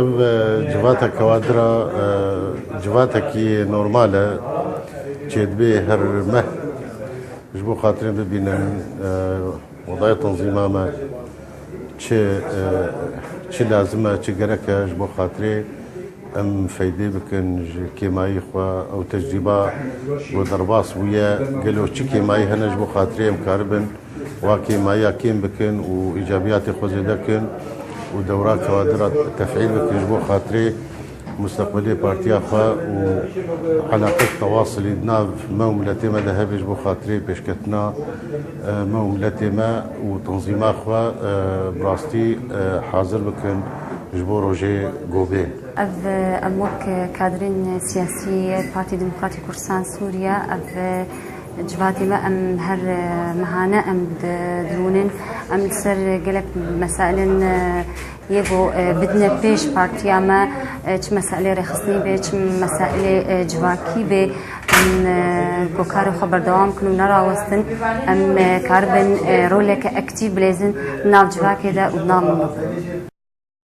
ev civata kwadra civatekî normal e çêdibê her meh ji bo xatirên bibînin wedaya tanzîma me çi lazim e çi gerek e ji bo xatirê em feydê bikin ji kêmayî xwe ew tecrîba got derbas bûye gelo çi kêmayî hene ji bo xatirê em karibin wa kêmayiya kêm bikin û îcabiyatê xwe zêde bikin û dewra kwadra tefعîl bikin ji bo xatirê مستقبلي بارتيا خا وعلاقة تواصلي بناف ما وملاتي ما ذهبي جبو خاطري بشكتنا ما وملاتي ما وتنظيما خوا براستي حاضر بكن جبو روجي جوبي اف اموك كادرين سياسي بارتي ديمقراطي كردستان سوريا اف جواتي ما ام هر مهانة ام درونن ام سر قلق مسائل يجو بدنا بيش بارتيا ما چه مسائل رخصني به چه مسائل جواكي به من كوكارو خبر دوام كنو نرا وستن ام كاربن رولك اكتيف بلازن ناف جواكي دا ونام